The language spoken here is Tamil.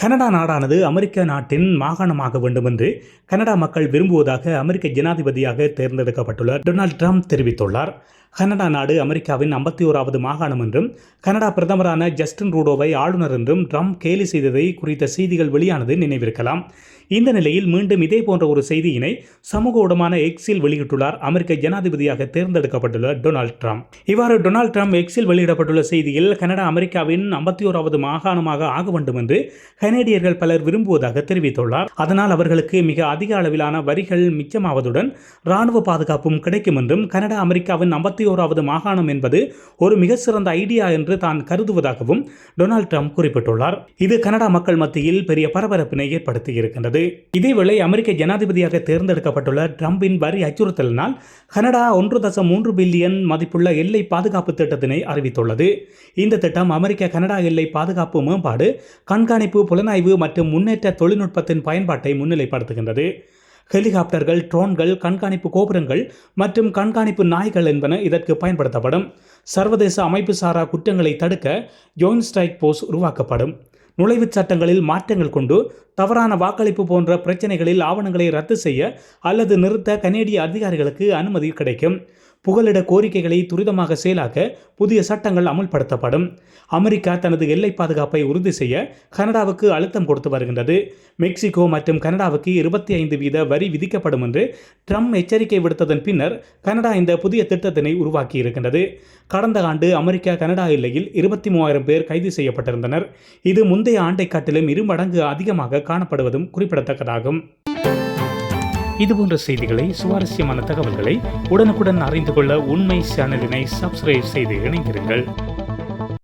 கனடா நாடானது அமெரிக்க நாட்டின் மாகாணமாக வேண்டும் என்று கனடா மக்கள் விரும்புவதாக அமெரிக்க ஜனாதிபதியாக தேர்ந்தெடுக்கப்பட்டுள்ள டொனால்ட் ட்ரம்ப் தெரிவித்துள்ளார். கனடா நாடு அமெரிக்காவின் 51வது மாகாணம் என்றும் கனடா பிரதமரான ஜஸ்டின் ட்ரூடோவை ஆளுநர் என்றும் ட்ரம்ப் கேலி செய்ததை குறித்த செய்திகள் வெளியானது நினைவிருக்கலாம். இந்த நிலையில் மீண்டும் இதே போன்ற ஒரு செய்தியினை சமூக ஊடகமான எக்ஸில் வெளியிட்டுள்ளார் அமெரிக்க ஜனாதிபதியாக தேர்ந்தெடுக்கப்பட்டுள்ள டொனால்ட் ட்ரம்ப். இவ்வாறு டொனால்ட் ட்ரம்ப் எக்ஸில் வெளியிடப்பட்டுள்ள செய்தியில் கனடா அமெரிக்காவின் 51வது மாகாணமாக ஆக வேண்டும் என்று கனேடியர்கள் பலர் விரும்புவதாக தெரிவித்துள்ளார். அதனால் அவர்களுக்கு மிக அதிக அளவிலான வரிகள் மிச்சமாவதுடன் இராணுவ பாதுகாப்பும் கிடைக்கும் என்றும் கனடா அமெரிக்காவின் 51வது மாகாணம் என்பது ஒரு மிக சிறந்த ஐடியா என்று தான் கருதுவதாகவும் டொனால்ட் ட்ரம்ப் குறிப்பிட்டுள்ளார். இது கனடா மக்கள் மத்தியில் பெரிய பரபரப்பினை ஏற்படுத்தியிருக்கின்றது. இதேவேளை அமெரிக்க ஜனாதிபதியாக தேர்ந்தெடுக்கப்பட்டுள்ள ட்ரம்பின் வரி அச்சுறுத்தலினால் கனடா 1.3 பில்லியன் மதிப்புள்ள எல்லை பாதுகாப்பு திட்டத்தினை அறிவித்துள்ளது. இந்த திட்டம் அமெரிக்க கனடா எல்லை பாதுகாப்பு மேம்பாடு, கண்காணிப்பு, புலனாய்வு மற்றும் முன்னேற்ற தொழில்நுட்பத்தின் பயன்பாட்டை முன்னிலைப்படுத்துகின்றது. ஹெலிகாப்டர்கள், ட்ரோன்கள், கண்காணிப்பு கோபுரங்கள் மற்றும் கண்காணிப்பு நாய்கள் என்பன இதற்கு பயன்படுத்தப்படும். சர்வதேச அமைப்பு சாரா குற்றங்களை தடுக்க ஜாயிண்ட் ஸ்ட்ரைக் போர்ஸ் உருவாக்கப்படும். நுழைவுச் சட்டங்களில் மாற்றங்கள் கொண்டு தவறான வாக்களிப்பு போன்ற பிரச்சனைகளில் ஆவணங்களை ரத்து செய்ய அல்லது நிறுத்த கனேடிய அதிகாரிகளுக்கு அனுமதி கிடைக்கும். புகலிட கோரிக்கைகளை துரிதமாக செயலாக்க புதிய சட்டங்கள் அமுல்படுத்தப்படும். அமெரிக்கா தனது எல்லை பாதுகாப்பை உறுதி செய்ய கனடாவுக்கு அழுத்தம் கொடுத்து வருகின்றது. மெக்சிகோ மற்றும் கனடாவுக்கு 25% வரி விதிக்கப்படும் என்று ட்ரம்ப் எச்சரிக்கை விடுத்ததன் பின்னர் கனடா இந்த புதிய திட்டத்தினை உருவாக்கி இருக்கின்றது. கடந்த ஆண்டு அமெரிக்கா கனடா எல்லையில் 23,000 பேர் கைது செய்யப்பட்டிருந்தனர். இது முந்தைய ஆண்டை காட்டிலும் 2 மடங்கு அதிகமாக காணப்படுவதும் குறிப்பிடத்தக்கதாகும். இதுபோன்ற செய்திகளை, சுவாரஸ்யமான தகவல்களை உடனுக்குடன் அறிந்து கொள்ள உண்மை சேனலினை சப்ஸ்கிரைப் செய்து இணைந்திருங்கள்.